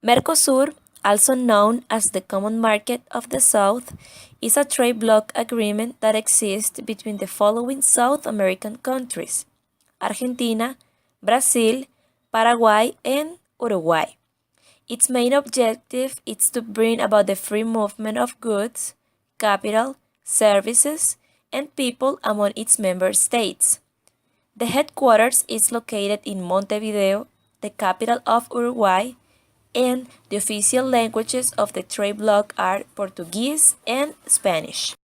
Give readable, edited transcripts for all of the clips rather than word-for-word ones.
Mercosur, also known as the Common Market of the South, is a trade bloc agreement that exists between the following South American countries: Argentina, Brazil, Paraguay, and Uruguay. Its main objective is to bring about the free movement of goods, capital, services, and people among its member states. The headquarters is located in Montevideo, the capital of Uruguay, and the official languages of the trade bloc are Portuguese and Spanish.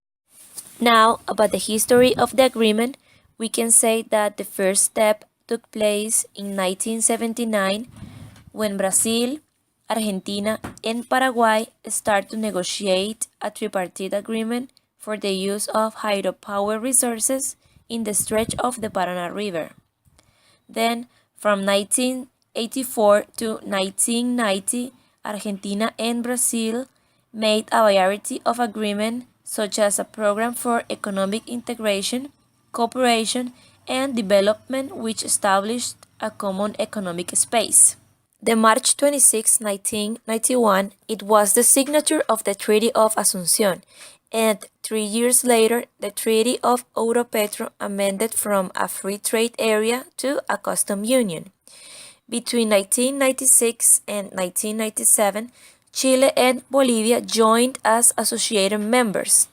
Now, about the history of the agreement, we can say that the first step took place in 1979 when Brazil, Argentina, and Paraguay started to negotiate a tripartite agreement for the use of hydropower resources in the stretch of the Paraná River. Then, from 1984 to 1990, Argentina and Brazil made a variety of agreements, such as a program for economic integration, cooperation, and development, which established a common economic space. The March 26, 1991, it was the signature of the Treaty of Asunción, and 3 years later, the Treaty of Ouro Petro amended from a free trade area to a custom union. Between 1996 and 1997, Chile and Bolivia joined as associated members.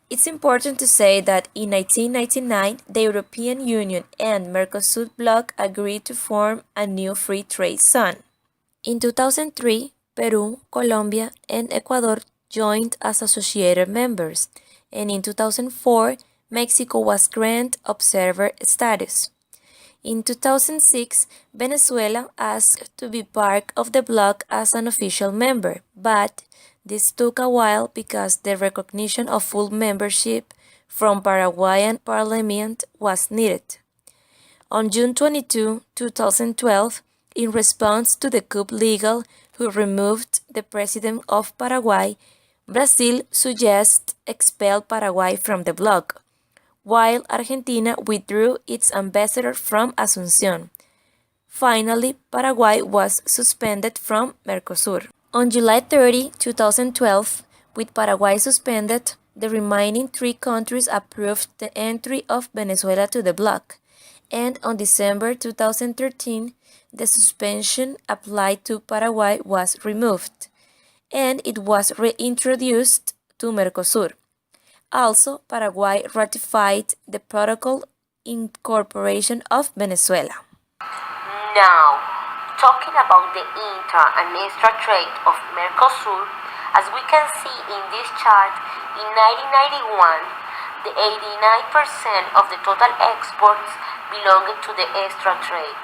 It's important to say that in 1999, the European Union and Mercosur bloc agreed to form a new free trade zone. In 2003, Peru, Colombia, and Ecuador joined as associated members, and in 2004, Mexico was granted observer status. In 2006, Venezuela asked to be part of the bloc as an official member, but this took a while because the recognition of full membership from Paraguayan parliament was needed. On June 22, 2012, in response to the coup legal who removed the president of Paraguay, Brazil suggests expel Paraguay from the bloc, while Argentina withdrew its ambassador from Asunción. Finally, Paraguay was suspended from Mercosur. On July 30, 2012, with Paraguay suspended, the remaining three countries approved the entry of Venezuela to the bloc, and on December 2013, the suspension applied to Paraguay was removed, and it was reintroduced to Mercosur. Also, Paraguay ratified the protocol incorporation of Venezuela. Now, talking about the inter and extra trade of Mercosur, as we can see in this chart, in 1991, the 89% of the total exports belonged to the extra trade,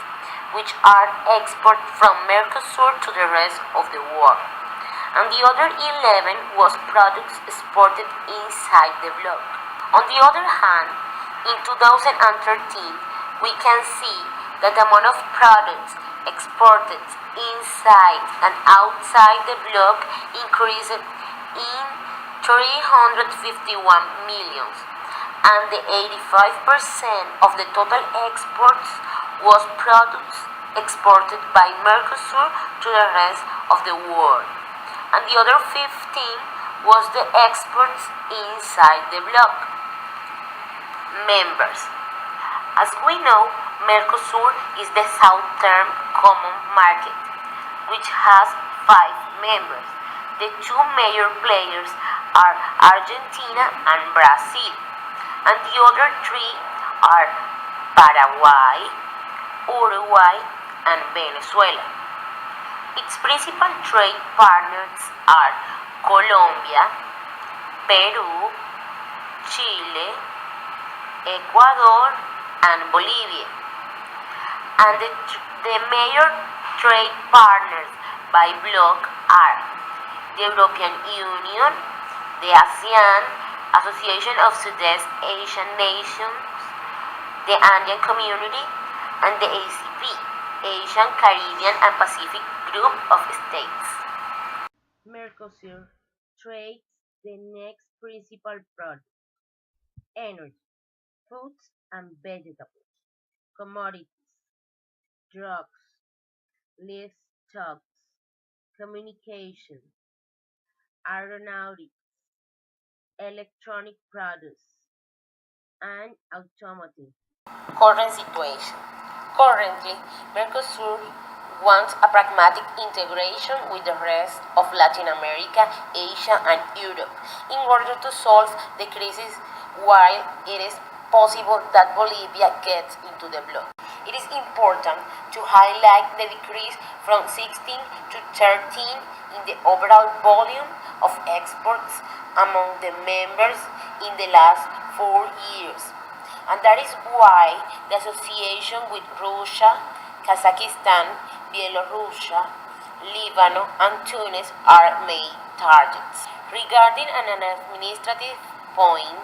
which are exports from Mercosur to the rest of the world. And the other 11 was products exported inside the bloc. On the other hand, in 2013, we can see that the amount of products exported inside and outside the bloc increased in 351 millions, and the 85% of the total exports was products exported by Mercosur to the rest of the world, and the other 15 was the exports inside the bloc. Members. As we know, Mercosur is the Southern Common Market, which has 5 members. The two major players are Argentina and Brazil, and the other 3 are Paraguay, Uruguay, and Venezuela. Its principal trade partners are Colombia, Peru, Chile, Ecuador, and Bolivia. And the major trade partners by bloc are the European Union, the ASEAN, Association of Southeast Asian Nations, the Andean Community, and the ACP, Asian, Caribbean, and Pacific Group of States. Mercosur trades the next principal product: energy, fruits and vegetables, commodities, drugs, livestock, communication, aeronautics, electronic products, and automotive. Current situation. Currently, Mercosur wants a pragmatic integration with the rest of Latin America, Asia, and Europe in order to solve the crisis while it is possible that Bolivia gets into the bloc. It is important to highlight the decrease from 16 to 13 in the overall volume of exports among the members in the last 4 years. And that is why the association with Russia, Kazakhstan, Belarus, Lebanon, and Tunis are main targets. Regarding an administrative point,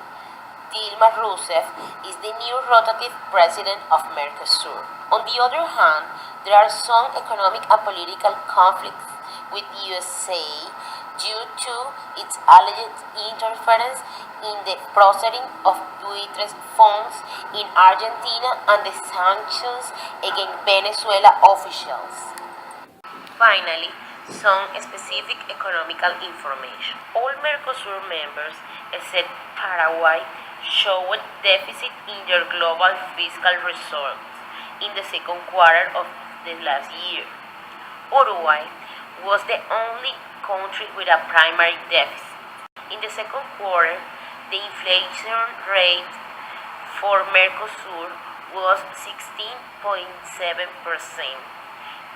Dilma Rousseff is the new rotative president of Mercosur. On the other hand, there are some economic and political conflicts with USA due to its alleged interference in the processing of buitres funds in Argentina and the sanctions against Venezuela officials. Finally, some specific economical information. All Mercosur members, except Paraguay, showed deficit in their global fiscal results in the second quarter of the last year. Uruguay was the only country with a primary deficit. In the second quarter, the inflation rate for Mercosur was 16.7%,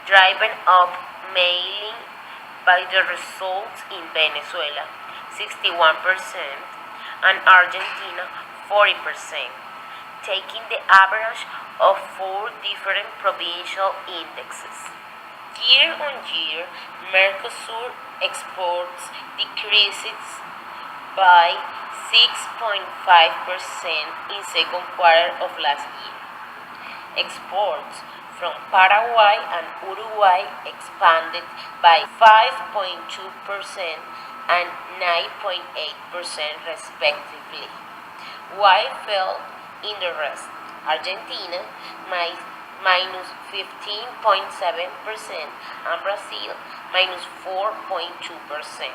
driven up mainly by the results in Venezuela, 61%, and Argentina, 40%, taking the average of four different provincial indexes. Year on year, Mercosur exports decreases by 6.5% in second quarter of last year. Exports from Paraguay and Uruguay expanded by 5.2% and 9.8% respectively, while fell in the rest. Argentina minus 15.7% and Brazil minus 4.2%.